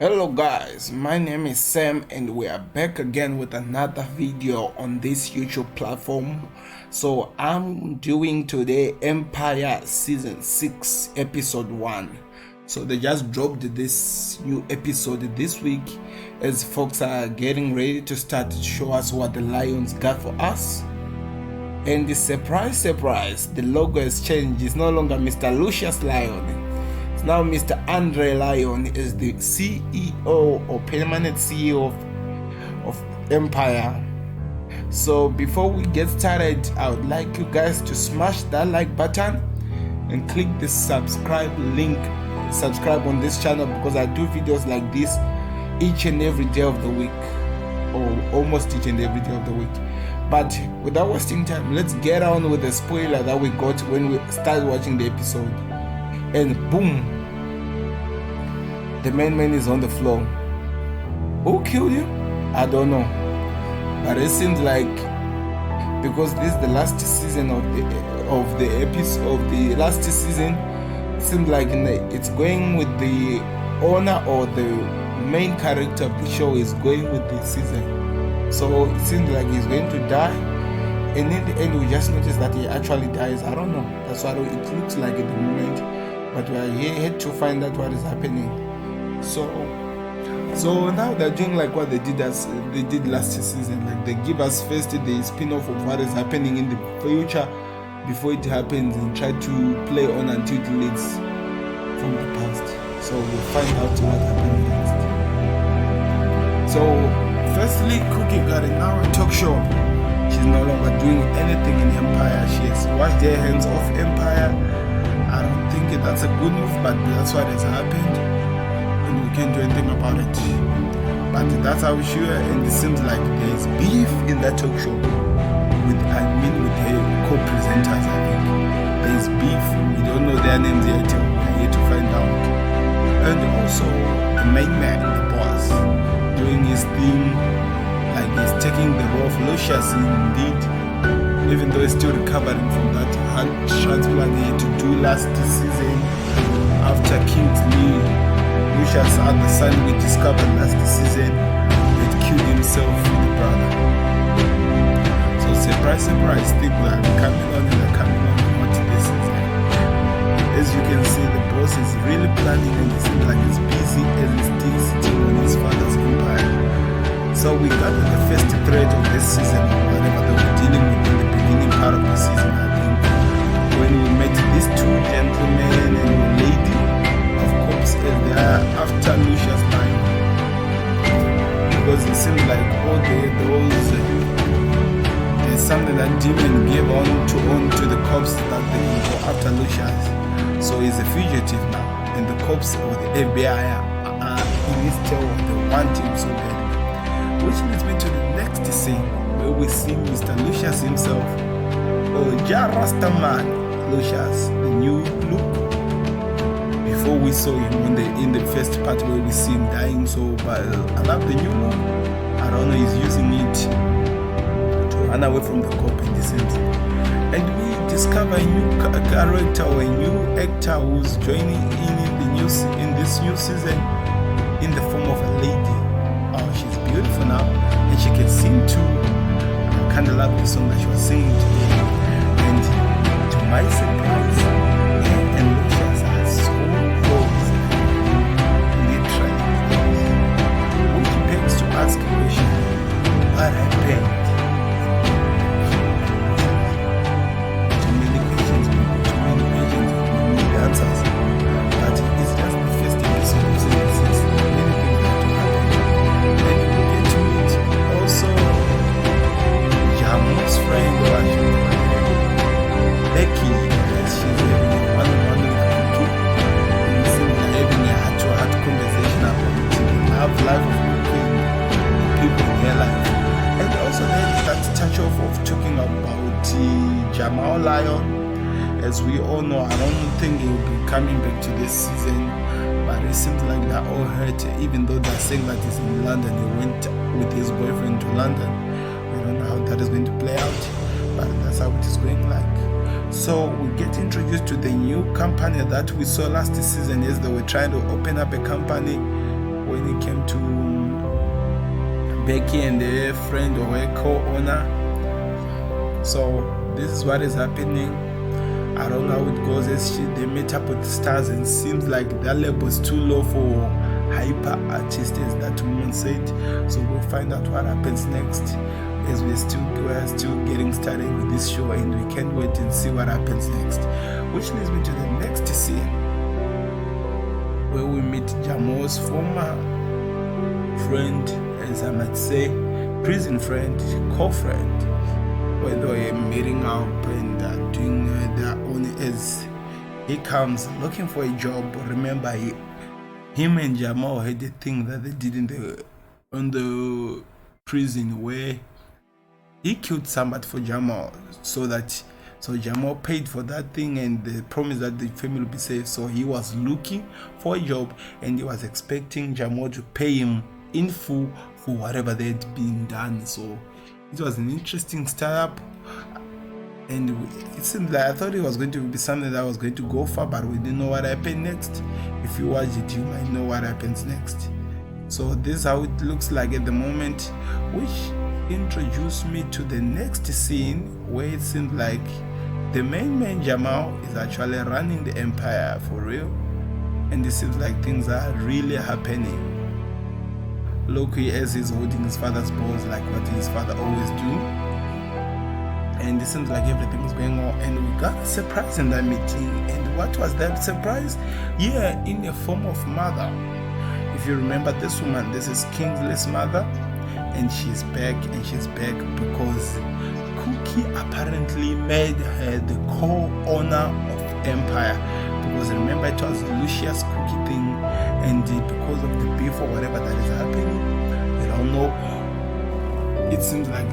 Hello guys, my name is Sam and we are back again with another video on this YouTube platform. So I'm doing today Empire Season 6 Episode 1. So they just dropped this new episode this week as folks are getting ready to start to show us what the Lions got for us. And the surprise, the logo has changed. It's no longer Mr. Lucius Lyon. Now Mr. Andre Lyon is the CEO or permanent CEO of Empire. So before we get started, I would like you guys to smash that like button and click the subscribe link. Subscribe on this channel because I do videos like this each and every day of the week, or almost each and every day of the week. But without wasting time, let's get on with the spoiler that we got when we started watching the episode. And boom, the main man is on the floor. Who killed him? I don't know, but it seems like because this is the last season of the episode of the last season, it seems like it's going with the owner or the main character of the show is going with the season. So it seems like he's going to die, and in the end we just notice that he actually dies. I don't know, that's what it looks like at the moment. But we are here to find out what is happening. So now they're doing like what they did last season. Like they give us first the spin-off of what is happening in the future before it happens, and try to play on until it leads from the past. So we'll find out what happened next. So firstly, Cookie got an hour talk show. She's no longer doing anything in Empire. She has washed their hands off Empire. I don't think that's a good move, but that's what has happened, and we can't do anything about it. But that's how she, and it seems like there's beef in that talk show with her co-presenters. I think there's beef. We don't know their names yet. We're here to find out. And also the main man, the boss, doing his thing, like he's taking the role of Lucius indeed. Even though he's still recovering from that hand transplant he had to do last season after Kingsley. Lucius had the son we discovered last season had killed himself with the brother. So surprise, things are coming on and they're coming on hot this season. As you can see, the boss is really planning, and it seems like he's busy as he's still sitting on his father's empire. So we got the first thread of this season, whatever they were dealing with in the beginning part of the season, I think, when we met these two gentlemen and a lady of course, and they are after Lucius Lyon, because it seems like there's something that demon gave on to the cops that they can go after Lucius. So he's a fugitive now, and the cops or the FBI are in his tail. They want him so bad. Which leads me to the next scene where we see Mr. Lucius himself, or Jarastaman Lucius, the new look. Before we saw him in the first part where we see him dying, so but I love the new look. I don't know, he's using it to run away from the cop in this sense. And we discover a new character or a new actor who's joining in this new season in the form of a lady. Oh, she's beautiful now, and she can sing too. I kind of love the song that she was singing today. And to my surprise, her and Lucius are so close, literally close. Which begs to ask a question: what happened? Too many questions, we need answers. But it's just the first episode of season 6. Many things have to happen. And we get to meet also Jamu's friend, Becky, as she's having a one-on-one with Cookie. And it seems like having a heart-to-heart conversation about the life of Cookie, people in their life. And also there's that touch of talking about Jamal Lyon. As we all know, I don't think he will be coming back to this season. But it seems like they're all hurt, even though they're saying that he's in London. He went with his boyfriend to London. We don't know how that is going to play out, but that's how it is going like. So we get introduced to the new company that we saw last season as they were trying to open up a company when it came to Becky and her friend or her co-owner. So this is what is happening. I don't know how it goes. As they met up with stars, and seems like their level is too low for hyper artists, as that woman said. So we'll find out what happens next, as we're still getting started with this show, and we can't wait and see what happens next. Which leads me to the next scene, where we meet Jamal's former friend, as I might say, prison friend, co-friend, where they're meeting up and doing their own, as he comes looking for a job. Remember, him and Jamal had a thing that they did on the prison, where he killed somebody for Jamal, so Jamal paid for that thing, and they promised that the family would be safe. So he was looking for a job, and he was expecting Jamal to pay him in full for whatever they had been done. So it was an interesting startup, and it seemed like I thought it was going to be something that was going to go far, but we didn't know what happened next. If you watch it, you might know what happens next. So this is how it looks like at the moment, which introduced me to the next scene, where it seemed like the main man Jamal is actually running the empire for real, and it seems like things are really happening. Loki, as he's holding his father's balls, like what his father always do, and it seems like everything is going on, and we got a surprise in that meeting. And what was that surprise? Yeah, in the form of mother. If you remember this woman, this is Kingsley's mother, and she's back because Cookie apparently made her the co-owner of Empire, because remember it was Lucius Cookie thing, and because of the beef or whatever that is happening, I don't know, it seems like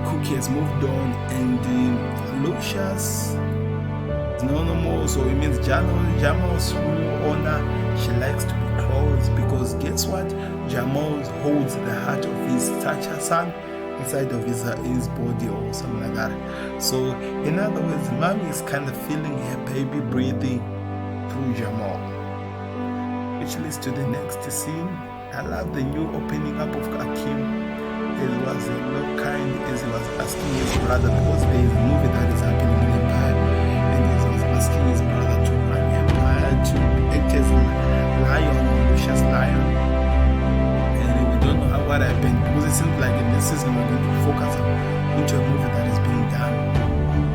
Cookie has moved on, and Lucius is no more. So it means Jamal's real owner, she likes to be close, because guess what, Jamal holds the heart of his Thatcher son inside of his body or something like that. So in other words, mommy is kind of feeling her baby breathing through Jamal, which leads to the next scene. I love the new opening up of Akeem. It was a look kind, as he was asking his brother, because there is a movie that is happening in Empire, and he was asking his brother to run Empire, to act as Lion, Lucius Lion. We don't know what happened, because it seems like in this season we're going to focus into a movie that is being done,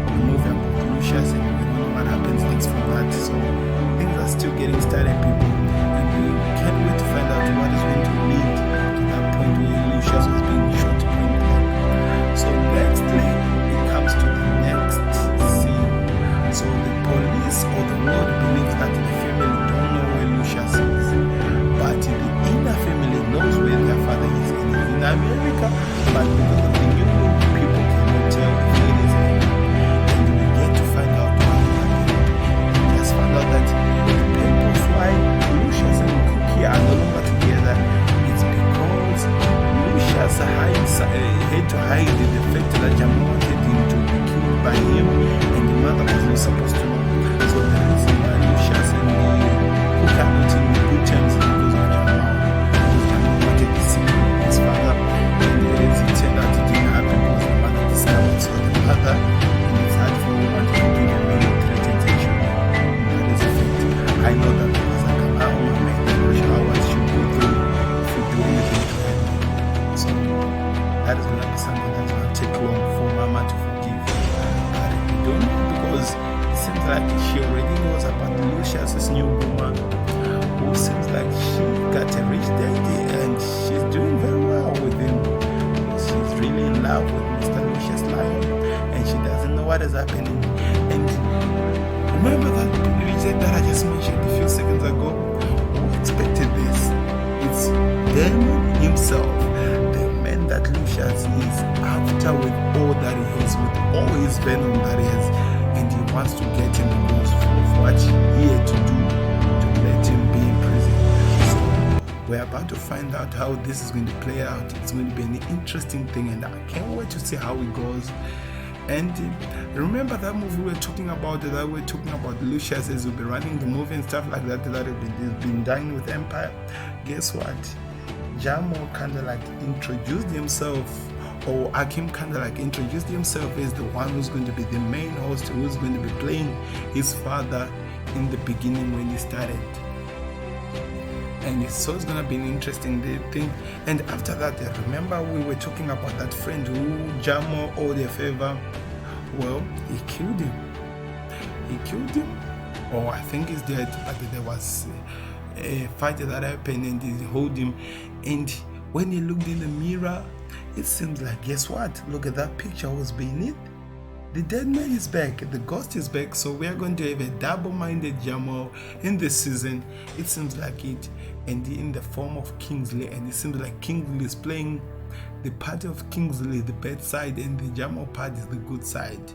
a movie about Lucius, and we don't know what happens next from that. So things are still getting started, people, and we can't wait to find out what is going to lead to that point where Lucius was being shot point blank. So nextly, it comes to the next scene. So the police or the world believes that the family don't know where Lucius is, but the inner family knows where their father is, and he's in America, but because of the new law, people cannot tell if he is here. And we get to find out what happened. We just found out that the purpose why Lucius and Cookie are no longer together is because Lucius had to hide the fact that Jamal wanted him to be killed by him, and the mother was not supposed to know. So the reason why Lucius and Cookie are not in good terms is because of Jamal. Because Jamal wanted to see his father, and as it turned out, it didn't happen because the mother discovered. So the mother, and it's hard for a woman to give a man a threatened attention. That is a fact. I know that because I come out of my man, I know what she go through if you do anything to her. So that is going to be something that's going to take long for Mama to forgive. But we don't know, because it seems like she already knows about Lucius's new woman, who seems like she got a rich daddy, and she's doing very well with him. She's really in love with Mr. Lucius Lion, and she doesn't know what is happening. And remember that reason that I just mentioned a few seconds ago? Who expected this? It's Damon himself, the man that Lucius is after with all that he has, with all his venom that he has, and he wants to get him because of what he had to do to let him be in prison. So we're about to find out how this is going to play out. It's going to be an interesting thing, and I can't wait to see how it goes. And remember that movie we were talking about, Lucius as will be running the movie and stuff like that has been done with Empire. Guess what? Jamo kind of like introduced himself, or Akim kind of like introduced himself as the one who's going to be the main host, who's going to be playing his father in the beginning when he started. And so it's gonna be an interesting thing. And after that, remember we were talking about that friend who Jamo owed a favor. Well, he killed him. Or I think he's dead, but there was a fight that happened and he held him. And when he looked in the mirror, it seems like, guess what? Look at that picture was beneath. The dead man is back, the ghost is back, so we are going to have a double-minded Jamo in this season. It seems like it, and in the form of Kingsley, and it seems like Kingsley is playing the part of Kingsley, the bad side, and the Jamo part is the good side.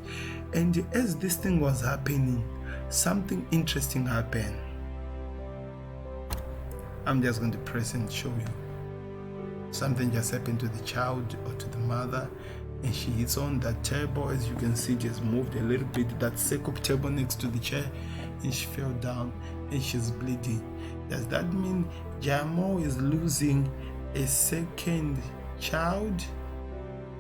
And as this thing was happening, something interesting happened. I'm just going to press and show you. Something just happened to the child or to the mother, and she hits on that table. As you can see, just moved a little bit, that circle table next to the chair, and she fell down and she's bleeding. Does that mean Jamo is losing a second child,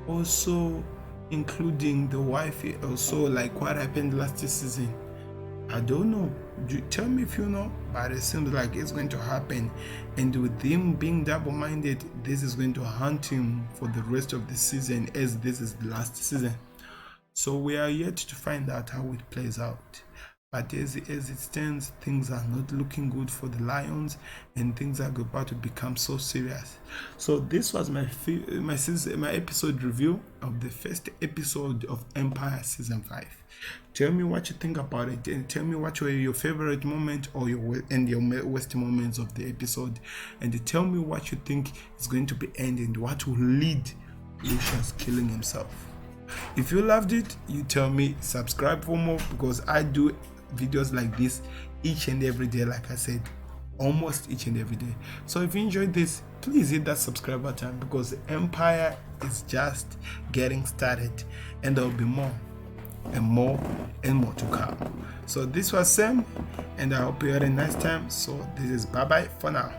also including the wife, also like what happened last season? I don't know. Tell me if you know, but it seems like it's going to happen. And with him being double-minded, this is going to haunt him for the rest of the season, as this is the last season. So we are yet to find out how it plays out. But as it stands, things are not looking good for the Lions, and things are about to become so serious. So this was my episode review of the first episode of Empire Season 5. Tell me what you think about it, and tell me what were your favorite moment or your worst moments of the episode, and tell me what you think is going to be ending, what will lead Lucius killing himself. If you loved it, you tell me. Subscribe for more, because I do videos like this each and every day, like I said, almost each and every day. So if you enjoyed this, please hit that subscribe button, because Empire is just getting started, and there will be more and more and more to come. So this was Sam, and I hope you had a nice time. So this is bye bye for now.